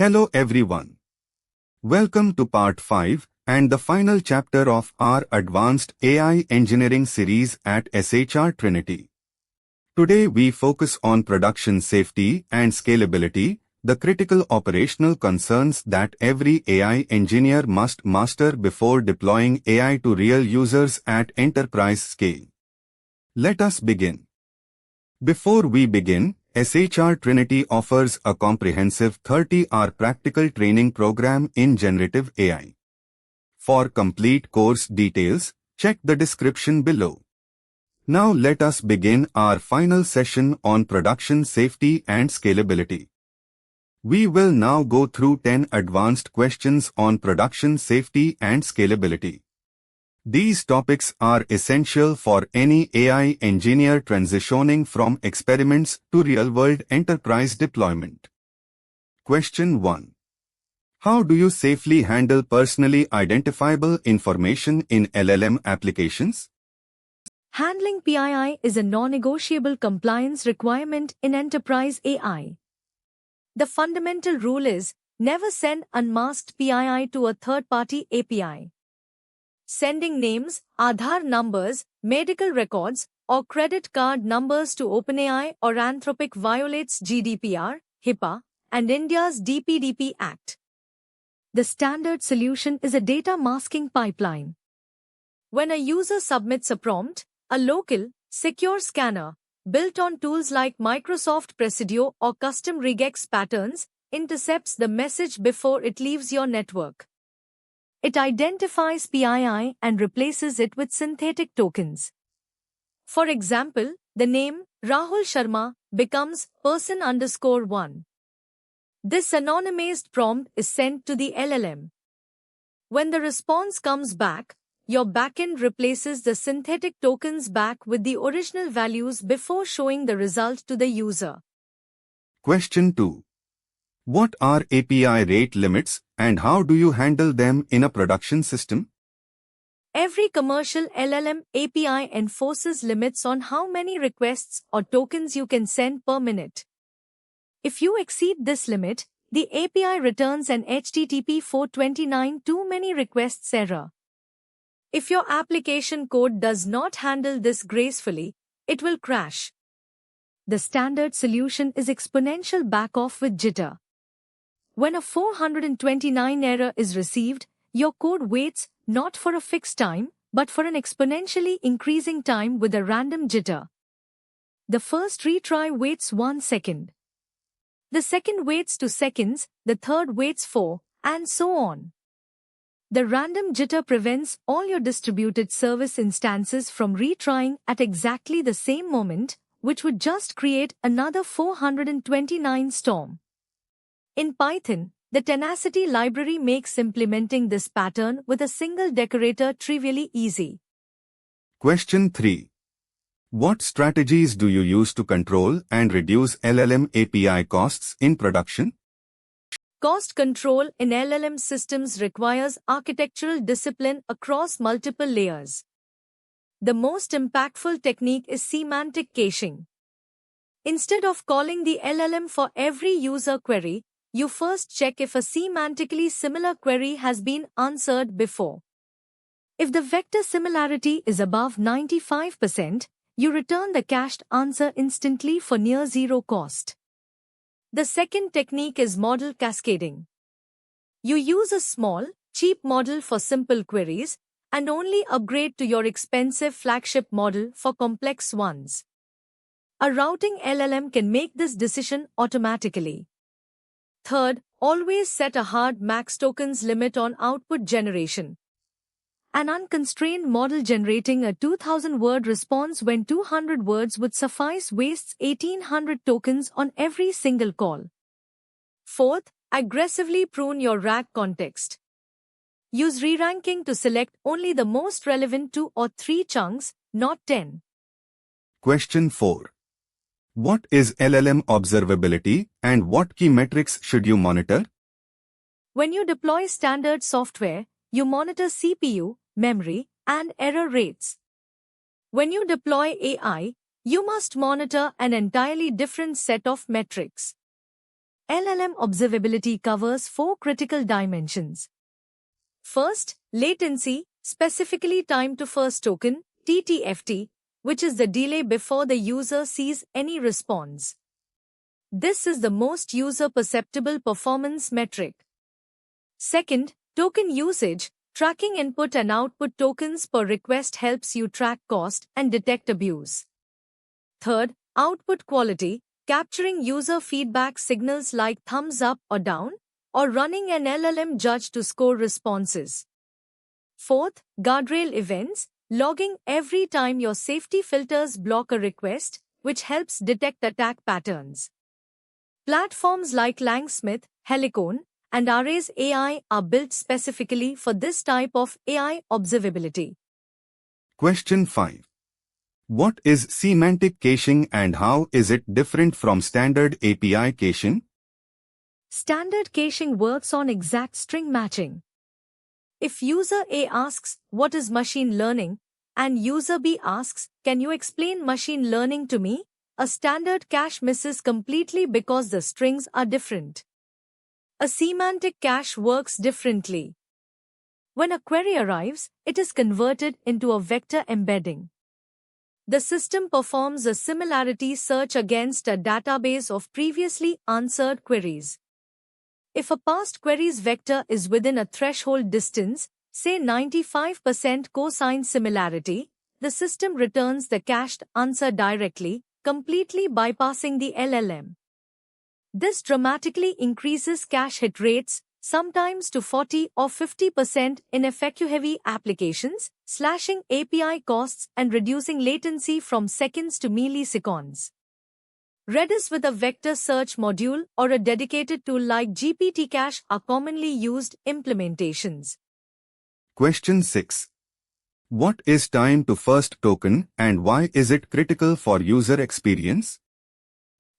Hello everyone. Welcome to part 5 and the final chapter of our Advanced AI Engineering series at SHR Trinity. Today we focus on production safety and scalability, the critical operational concerns that every AI engineer must master before deploying AI to real users at enterprise scale. Let us begin. Before we begin, SHR Trinity offers a comprehensive 30-hour practical training program in generative AI. For complete course details, check the description below. Now let us begin our final session on production safety and scalability. We will now go through 10 advanced questions on production safety and scalability. These topics are essential for any AI engineer transitioning from experiments to real-world enterprise deployment. Question 1. How do you safely handle personally identifiable information in LLM applications? Handling PII is a non-negotiable compliance requirement in enterprise AI. The fundamental rule is, never send unmasked PII to a third-party API. Sending names, Aadhaar numbers, medical records, or credit card numbers to OpenAI or Anthropic violates GDPR, HIPAA, and India's DPDP Act. The standard solution is a data masking pipeline. When a user submits a prompt, a local, secure scanner, built on tools like Microsoft Presidio or custom regex patterns, intercepts the message before it leaves your network. It identifies PII and replaces it with synthetic tokens. For example, the name Rahul Sharma becomes person_1. This anonymized prompt is sent to the LLM. When the response comes back, your backend replaces the synthetic tokens back with the original values before showing the result to the user. Question 2. What are API rate limits and how do you handle them in a production system? Every commercial LLM API enforces limits on how many requests or tokens you can send per minute. If you exceed this limit, the API returns an HTTP 429 too many requests error. If your application code does not handle this gracefully, it will crash. The standard solution is exponential backoff with jitter. When a 429 error is received, your code waits not for a fixed time, but for an exponentially increasing time with a random jitter. The first retry waits 1 second. The second waits 2 seconds, the third waits 4, and so on. The random jitter prevents all your distributed service instances from retrying at exactly the same moment, which would just create another 429 storm. In Python, the Tenacity library makes implementing this pattern with a single decorator trivially easy. Question 3. What strategies do you use to control and reduce LLM API costs in production? Cost control in LLM systems requires architectural discipline across multiple layers. The most impactful technique is semantic caching. Instead of calling the LLM for every user query, you first check if a semantically similar query has been answered before. If the vector similarity is above 95%, you return the cached answer instantly for near zero cost. The second technique is model cascading. You use a small, cheap model for simple queries and only upgrade to your expensive flagship model for complex ones. A routing LLM can make this decision automatically. Third, always set a hard max tokens limit on output generation. An unconstrained model generating a 2000-word response when 200 words would suffice wastes 1800 tokens on every single call. Fourth, aggressively prune your RAG context. Use re-ranking to select only the most relevant 2 or 3 chunks, not 10. Question 4. What is LLM observability and what key metrics should you monitor? When you deploy standard software, you monitor CPU, memory, and error rates. When you deploy AI, you must monitor an entirely different set of metrics. LLM observability covers four critical dimensions. First, latency, specifically time to first token, TTFT, which is the delay before the user sees any response. This is the most user-perceptible performance metric. Second, token usage, tracking input and output tokens per request helps you track cost and detect abuse. Third, output quality, capturing user feedback signals like thumbs up or down, or running an LLM judge to score responses. Fourth, guardrail events, logging every time your safety filters block a request, which helps detect attack patterns. Platforms like Langsmith, Helicon, and Arrays AI are built specifically for this type of AI observability. Question 5. What is semantic caching and how is it different from standard API caching? Standard caching works on exact string matching. If user A asks, "What is machine learning?" and user B asks, "Can you explain machine learning to me?" a standard cache misses completely because the strings are different. A semantic cache works differently. When a query arrives, it is converted into a vector embedding. The system performs a similarity search against a database of previously answered queries. If a past query's vector is within a threshold distance, say 95% cosine similarity, the system returns the cached answer directly, completely bypassing the LLM. This dramatically increases cache hit rates, sometimes to 40 or 50% in FAQ-heavy applications, slashing API costs and reducing latency from seconds to milliseconds. Redis with a vector search module or a dedicated tool like GPT-Cache are commonly used implementations. Question 6. What is time to first token and why is it critical for user experience?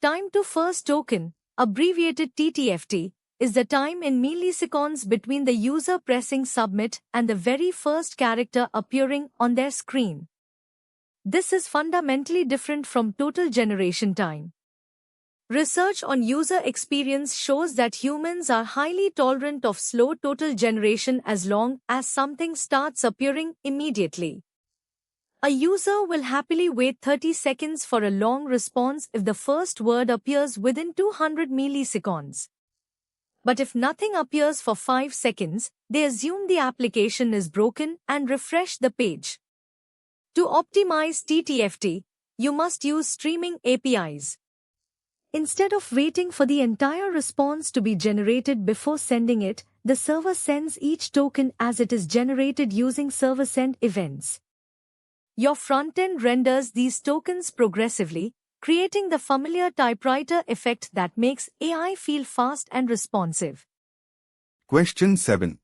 Time to first token, abbreviated TTFT, is the time in milliseconds between the user pressing submit and the very first character appearing on their screen. This is fundamentally different from total generation time. Research on user experience shows that humans are highly tolerant of slow total generation as long as something starts appearing immediately. A user will happily wait 30 seconds for a long response if the first word appears within 200 milliseconds. But if nothing appears for 5 seconds, they assume the application is broken and refresh the page. To optimize TTFT, you must use streaming APIs. Instead of waiting for the entire response to be generated before sending it, the server sends each token as it is generated using server send events. Your frontend renders these tokens progressively, creating the familiar typewriter effect that makes AI feel fast and responsive. Question 7.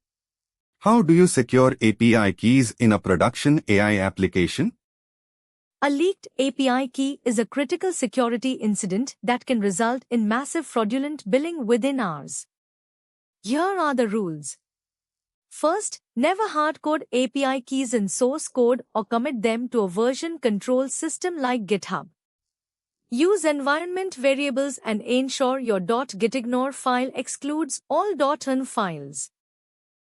How do you secure API keys in a production AI application? A leaked API key is a critical security incident that can result in massive fraudulent billing within hours. Here are the rules. First, never hardcode API keys in source code or commit them to a version control system like GitHub. Use environment variables and ensure your .gitignore file excludes all .env files.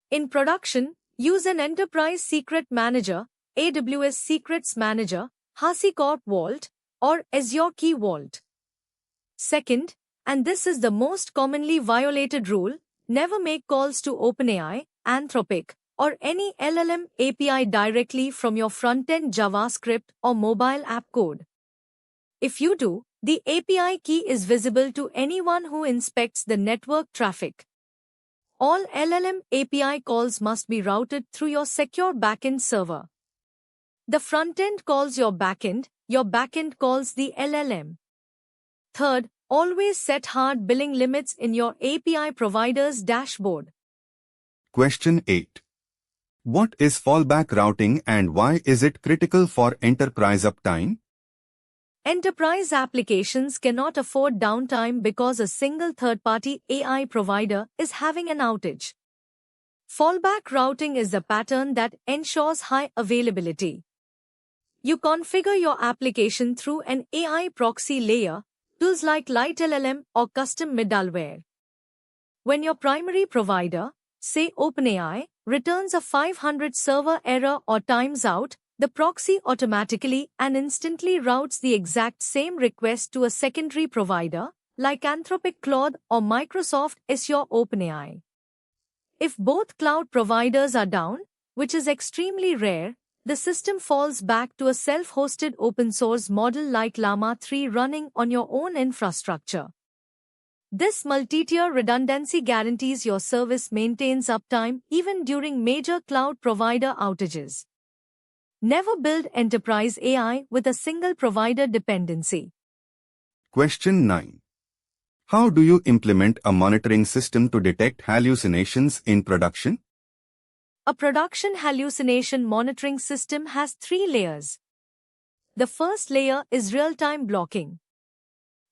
In production, use an Enterprise Secret Manager, AWS Secrets Manager, HashiCorp Vault, or Azure Key Vault. Second, and this is the most commonly violated rule, never make calls to OpenAI, Anthropic, or any LLM API directly from your front-end JavaScript or mobile app code. If you do, the API key is visible to anyone who inspects the network traffic. All LLM API calls must be routed through your secure backend server. The frontend calls your backend calls the LLM. Third, always set hard billing limits in your API provider's dashboard. Question 8. What is fallback routing and why is it critical for enterprise uptime? Enterprise applications cannot afford downtime because a single third-party AI provider is having an outage. Fallback routing is the pattern that ensures high availability. You configure your application through an AI proxy layer, tools like LiteLLM or custom middleware. When your primary provider, say OpenAI, returns a 500 server error or times out, the proxy automatically and instantly routes the exact same request to a secondary provider, like Anthropic Claude or Microsoft Azure OpenAI. If both cloud providers are down, which is extremely rare, the system falls back to a self-hosted open-source model like Llama 3 running on your own infrastructure. This multi-tier redundancy guarantees your service maintains uptime even during major cloud provider outages. Never build enterprise AI with a single provider dependency. Question 9. How do you implement a monitoring system to detect hallucinations in production? A production hallucination monitoring system has 3 layers. The first layer is real-time blocking.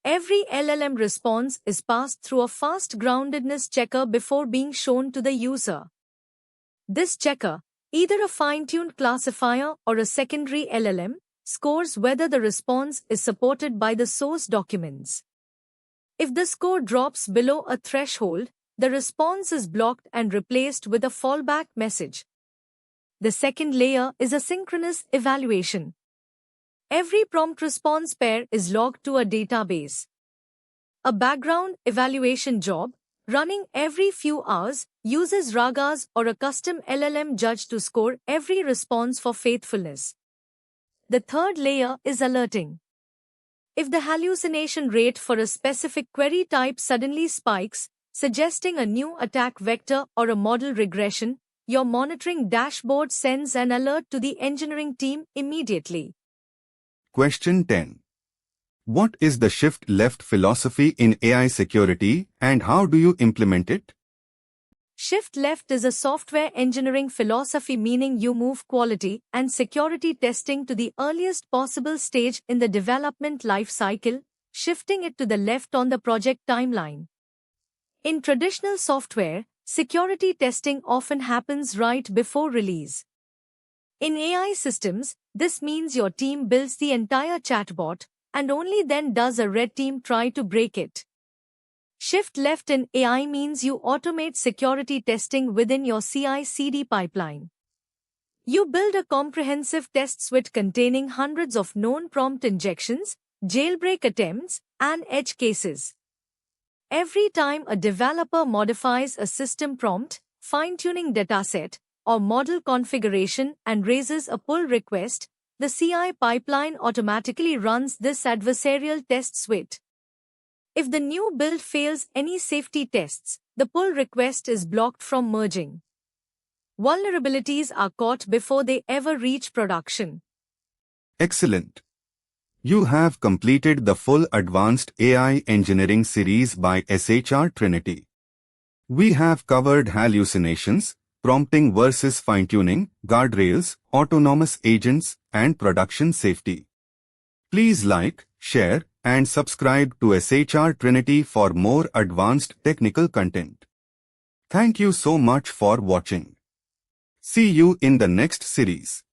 Every LLM response is passed through a fast groundedness checker before being shown to the user. This checker, either a fine-tuned classifier or a secondary LLM, scores whether the response is supported by the source documents. If the score drops below a threshold, the response is blocked and replaced with a fallback message. The second layer is a synchronous evaluation. Every prompt-response pair is logged to a database. A background evaluation job, running every few hours, uses RAGAs or a custom LLM judge to score every response for faithfulness. The third layer is alerting. If the hallucination rate for a specific query type suddenly spikes, suggesting a new attack vector or a model regression, your monitoring dashboard sends an alert to the engineering team immediately. Question 10. What is the shift-left philosophy in AI security and how do you implement it? Shift-left is a software engineering philosophy meaning you move quality and security testing to the earliest possible stage in the development life cycle, shifting it to the left on the project timeline. In traditional software, security testing often happens right before release. In AI systems, this means your team builds the entire chatbot, and only then does a red team try to break it. Shift left in AI means you automate security testing within your CI/CD pipeline. You build a comprehensive test suite containing hundreds of known prompt injections, jailbreak attempts, and edge cases. Every time a developer modifies a system prompt, fine-tuning dataset, or model configuration and raises a pull request, the CI pipeline automatically runs this adversarial test suite. If the new build fails any safety tests, the pull request is blocked from merging. Vulnerabilities are caught before they ever reach production. Excellent. You have completed the full Advanced AI Engineering series by SHR Trinity. We have covered hallucinations, prompting versus fine-tuning, guardrails, autonomous agents, and production safety. Please like, share, and subscribe to SHR Trinity for more advanced technical content. Thank you so much for watching. See you in the next series.